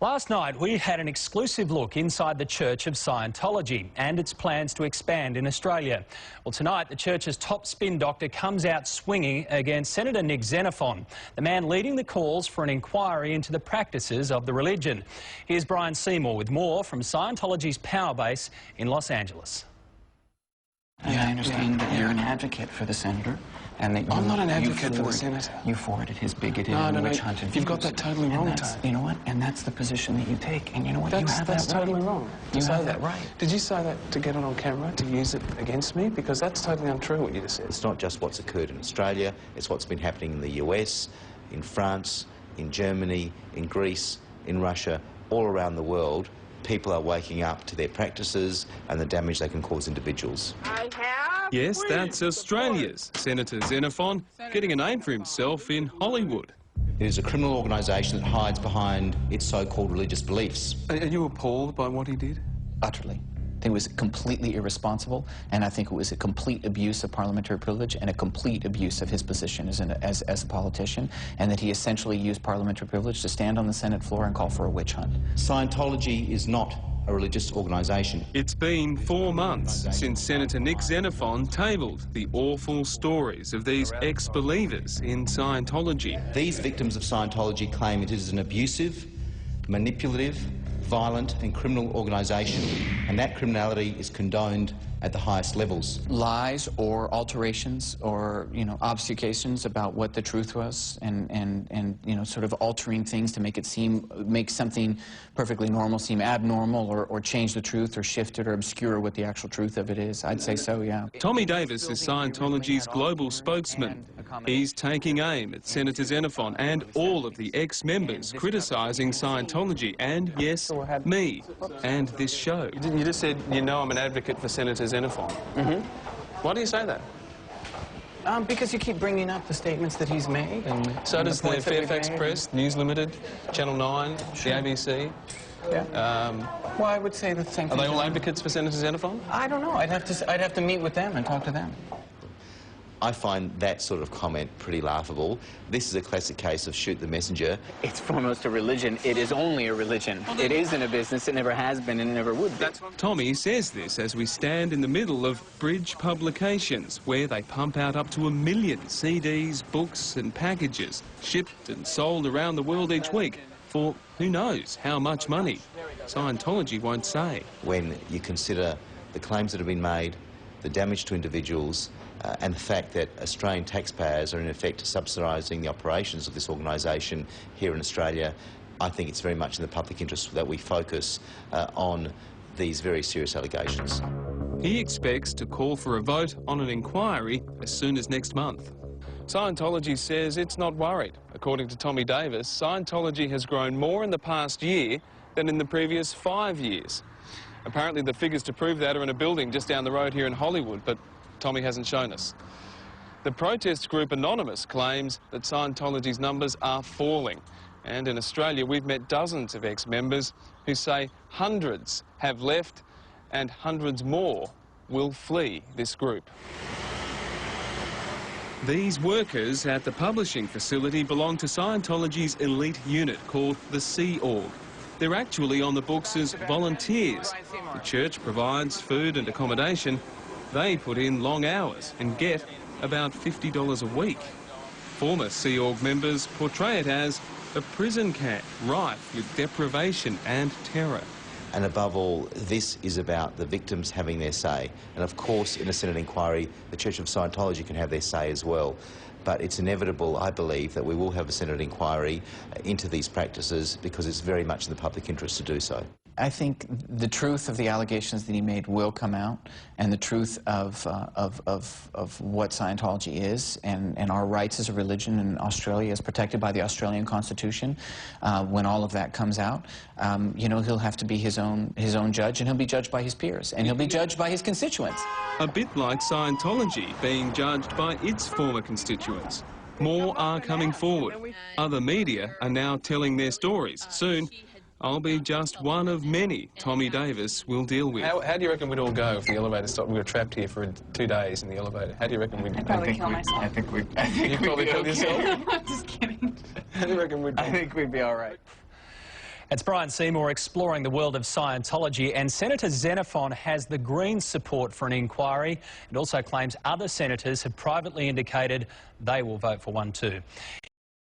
Last night, we had an exclusive look inside the Church of Scientology and its plans to expand in Australia. Well, tonight, the church's top spin doctor comes out swinging against Senator Xenophon, the man leading the calls for an inquiry into the practices of the religion. Here's Brian Seymour with more from Scientology's power base in Los Angeles. And I understand that you're an advocate for the senator, and that I'm not an advocate for the senator. You forwarded his bigoted witch hunting views. You've got that totally wrong, Tony. You know what? And that's the position that you take. And you know what? That's totally wrong. You have that right. Did you say that to get it on camera, to use it against me? Because that's totally untrue what you just said. It's not just what's occurred in Australia, it's what's been happening in the US, in France, in Germany, in Greece, in Russia, all around the world. People are waking up to their practices and the damage they can cause individuals. Yes, that's Australia's Senator Xenophon getting a name for himself in Hollywood. It is a criminal organisation that hides behind its so-called religious beliefs. Are you appalled by what he did? Utterly. I think it was completely irresponsible, and I think it was a complete abuse of parliamentary privilege and a complete abuse of his position as a politician, and that he essentially used parliamentary privilege to stand on the Senate floor and call for a witch hunt. Scientology is not a religious organisation. It's been 4 months since Senator Nick Xenophon tabled the awful stories of these ex-believers in Scientology. These victims of Scientology claim it is an abusive, manipulative, violent and criminal organisation, and that criminality is condoned at the highest levels. Lies or alterations or, obfuscations about what the truth was, and sort of altering things to make something perfectly normal seem abnormal, or change the truth or shift it or obscure what the actual truth of it is. I'd say so, yeah. Tommy Davis is Scientology's global spokesman. He's taking aim at Senator Xenophon and all of the ex-members criticising Scientology and, yes, me and this show. You just said, I'm an advocate for Senator Xenophon. Why do you say that? Because you keep bringing up the statements that he's made. So does the Fairfax Press, News Limited, Channel 9, Sure. the ABC? Yeah. Well, I would say the same thing. Are they all advocates for Senator Xenophon? I don't know. I'd have to meet with them and talk to them. I find that sort of comment pretty laughable. This is a classic case of shoot the messenger. It's foremost a religion. It is only a religion. It isn't a business. It never has been and it never would be. Tommy says this as we stand in the middle of Bridge Publications, where they pump out up to 1 million CDs, books and packages, shipped and sold around the world each week for who knows how much money. Scientology won't say. When you consider the claims that have been made, the damage to individuals, and the fact that Australian taxpayers are in effect subsidising the operations of this organisation here in Australia, I think it's very much in the public interest that we focus on these very serious allegations. He expects to call for a vote on an inquiry as soon as next month. Scientology says it's not worried. According to Tommy Davis, Scientology has grown more in the past year than in the previous 5 years. Apparently the figures to prove that are in a building just down the road here in Hollywood, but Tommy hasn't shown us. The protest group Anonymous claims that Scientology's numbers are falling. And in Australia, we've met dozens of ex-members who say hundreds have left and hundreds more will flee this group. These workers at the publishing facility belong to Scientology's elite unit called the Sea Org. They're actually on the books as volunteers. The church provides food and accommodation. They put in long hours and get about $50 a week. Former Sea Org members portray it as a prison camp rife with deprivation and terror. And above all, this is about the victims having their say. And of course, in a Senate inquiry, the Church of Scientology can have their say as well. But it's inevitable, I believe, that we will have a Senate inquiry into these practices because it's very much in the public interest to do so. I think the truth of the allegations that he made will come out, and the truth of what Scientology is and our rights as a religion in Australia as protected by the Australian Constitution. When all of that comes out, he'll have to be his own judge, and he'll be judged by his peers, and he'll be judged by his constituents. A bit like Scientology being judged by its former constituents. More are coming forward. Other media are now telling their stories. Soon, I'll be just one of many Tommy Davis will deal with. How do you reckon we'd all go if the elevator stopped? We were trapped here for 2 days in the elevator. How do you reckon we'd... I'd probably kill myself. I think we'd You'd probably kill yourself? Just kidding. How do you reckon we'd... I think we'd be all right. It's Brian Seymour exploring the world of Scientology, and Senator Xenophon has the Greens' support for an inquiry and also claims other senators have privately indicated they will vote for one too.